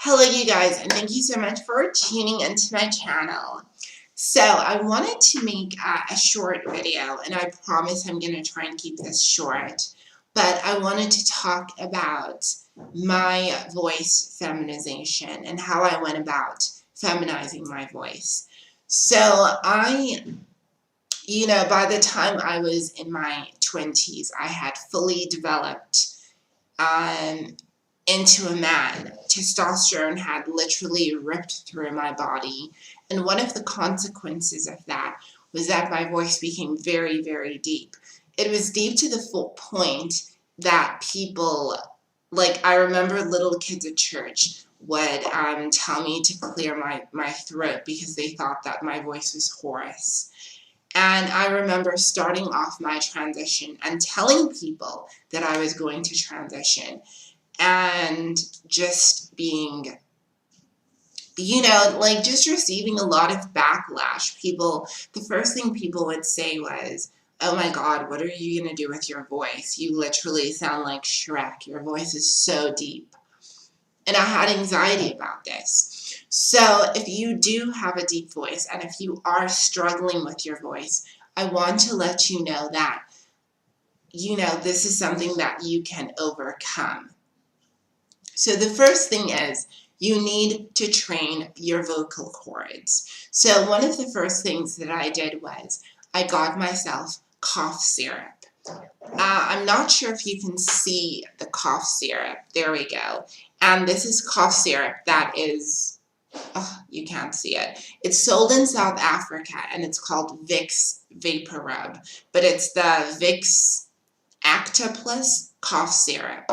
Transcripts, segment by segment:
Hello you guys, and thank you so much for tuning into my channel. So I wanted to make a short video, and I promise I'm going to try and keep this short, but I wanted to talk about my voice feminization and how I went about feminizing my voice. So by the time I was in my 20s, I had fully developed into a man. Testosterone had literally ripped through my body, and one of the consequences of that was that my voice became very, very deep. It was deep to the full point that people, like I remember little kids at church would tell me to clear my throat because they thought that my voice was hoarse. And I remember starting off my transition and telling people that I was going to transition, and just being, just receiving a lot of backlash. The first thing people would say was, "Oh my God, what are you going to do with your voice? You literally sound like Shrek. Your voice is so deep." And I had anxiety about this. So if you do have a deep voice, and if you are struggling with your voice, I want to let you know that, this is something that you can overcome. So the first thing is you need to train your vocal cords. So one of the first things that I did was I got myself cough syrup. I'm not sure if you can see the cough syrup. There we go. And this is cough syrup that is, you can't see it. It's sold in South Africa and it's called Vicks Vapor Rub, but it's the Vicks Acta Plus cough syrup.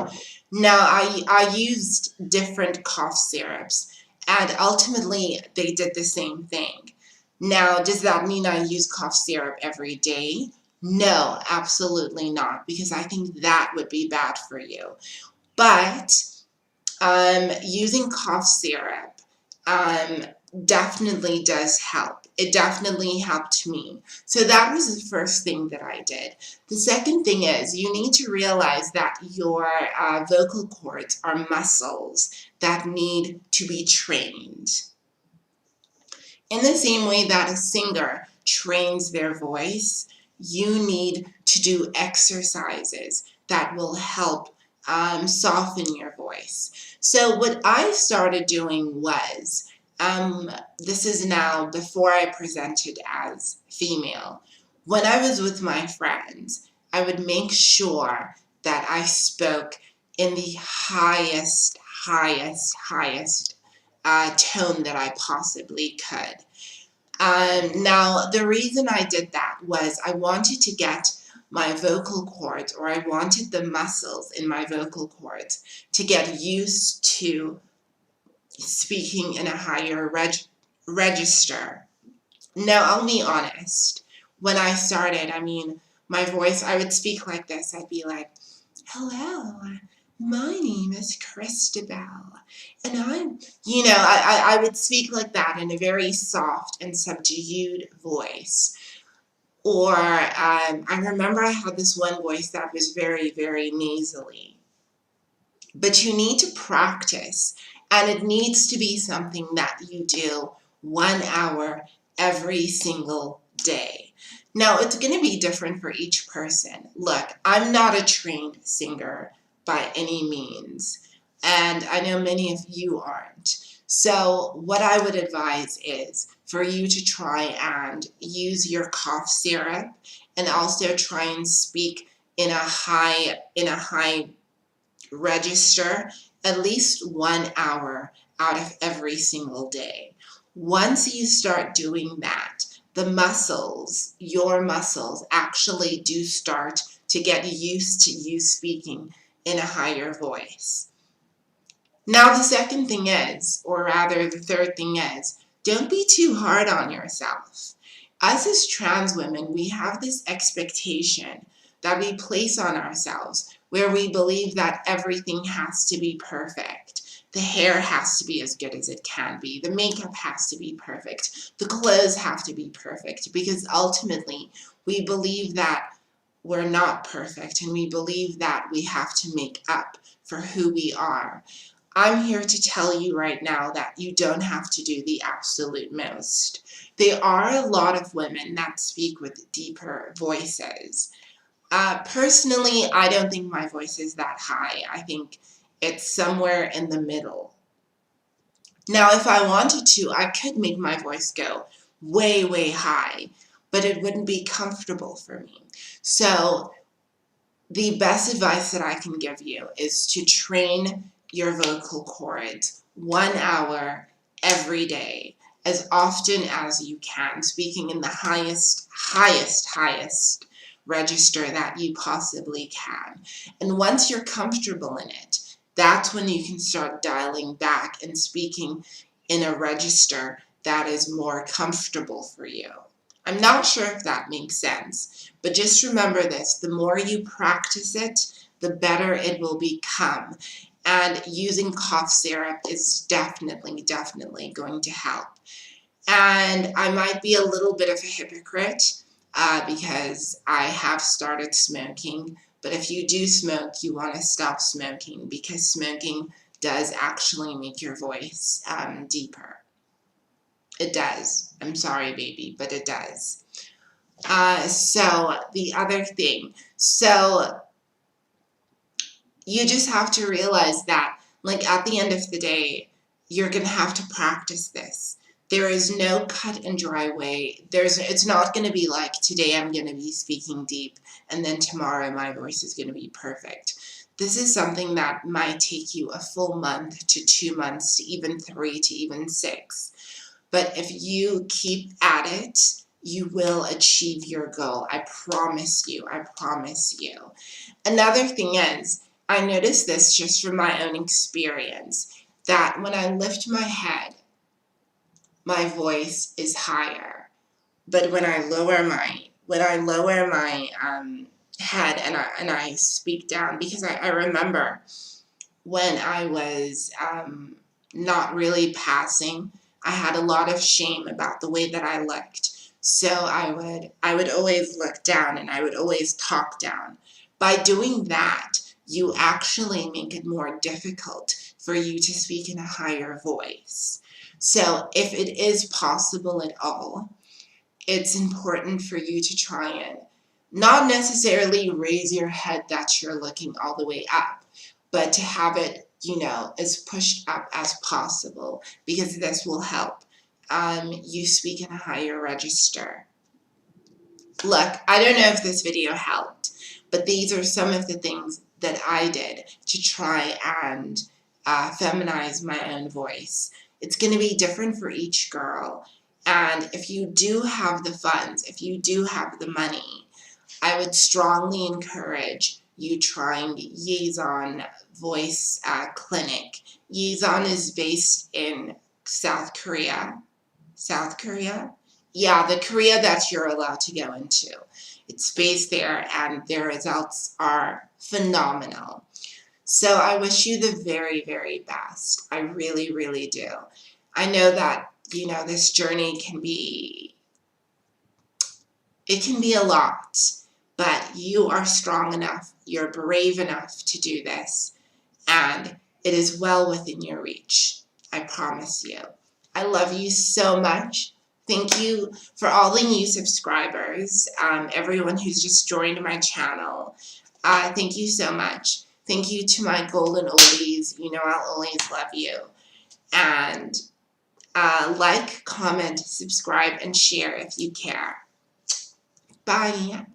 Now, I used different cough syrups, and ultimately they did the same thing. Now, does that mean I use cough syrup every day? No, absolutely not, because I think that would be bad for you. But using cough syrup definitely does help. It definitely helped me. So that was the first thing that I did. The second thing is you need to realize that your vocal cords are muscles that need to be trained. In the same way that a singer trains their voice, you need to do exercises that will help soften your voice. So what I started doing was, this is now before I presented as female. When I was with my friends, I would make sure that I spoke in the highest tone that I possibly could. Now, the reason I did that was I wanted to get my vocal cords, or I wanted the muscles in my vocal cords to get used to speaking in a higher register. Now, I'll be honest. When I started, my voice, I would speak like this. I'd be like, "Hello, my name is Christabel, and I would speak like that in a very soft and subdued voice. Or I remember I had this one voice that was very, very nasally. But you need to practice, and it needs to be something that you do 1 hour every single day. Now, it's going to be different for each person. Look, I'm not a trained singer by any means, and I know many of you aren't. So what I would advise is for you to try and use your cough syrup, and also try and speak in a high register at least 1 hour out of every single day. Once you start doing that, the muscles, your muscles, actually do start to get used to you speaking in a higher voice. Now, the second thing is, or rather the third thing is, don't be too hard on yourself. Us as trans women, we have this expectation that we place on ourselves where we believe that everything has to be perfect. The hair has to be as good as it can be. The makeup has to be perfect. The clothes have to be perfect, because ultimately we believe that we're not perfect, and we believe that we have to make up for who we are. I'm here to tell you right now that you don't have to do the absolute most. There are a lot of women that speak with deeper voices. Personally, I don't think my voice is that high. I think it's somewhere in the middle. Now, if I wanted to, I could make my voice go way, way high, but it wouldn't be comfortable for me. So the best advice that I can give you is to train your vocal cords 1 hour every day, as often as you can, speaking in the highest register that you possibly can. And once you're comfortable in it, that's when you can start dialing back and speaking in a register that is more comfortable for you. I'm not sure if that makes sense, but just remember this: the more you practice it, the better it will become. And using cough syrup is definitely going to help. And I might be a little bit of a hypocrite because I have started smoking. But if you do smoke, you want to stop smoking, because smoking does actually make your voice deeper. It does. I'm sorry, baby, but it does. So the other thing, so you just have to realize that, like, at the end of the day, you're going to have to practice this. There is no cut and dry way. It's not going to be like, today I'm going to be speaking deep and then tomorrow my voice is going to be perfect. This is something that might take you a full month to 2 months to even 3 to even 6. But if you keep at it, you will achieve your goal. I promise you. I promise you. Another thing is, I noticed this just from my own experience, that when I lift my head, my voice is higher. But when I lower my head and I speak down, because I remember when I was not really passing, I had a lot of shame about the way that I looked. So I would always look down and I would always talk down. By doing that, you actually make it more difficult for you to speak in a higher voice. So if it is possible at all, it's important for you to try and not necessarily raise your head that you're looking all the way up, but to have it, as pushed up as possible, because this will help you speak in a higher register. Look, I don't know if this video helped, but these are some of the things that I did to try and feminize my own voice. It's going to be different for each girl. And if you do have the funds, if you do have the money, I would strongly encourage you trying Yezon Voice Clinic. Yezon is based in South Korea. South Korea? Yeah, the Korea that you're allowed to go into. It's based there, and their results are phenomenal. So I wish you the very, very best. I really, really do. I know that, this journey can be a lot, but you are strong enough, you're brave enough to do this, and it is well within your reach. I promise you. I love you so much. Thank you for all the new subscribers, everyone who's just joined my channel. Thank you so much. Thank you to my golden oldies. I'll always love you. And like, comment, subscribe, and share if you care. Bye.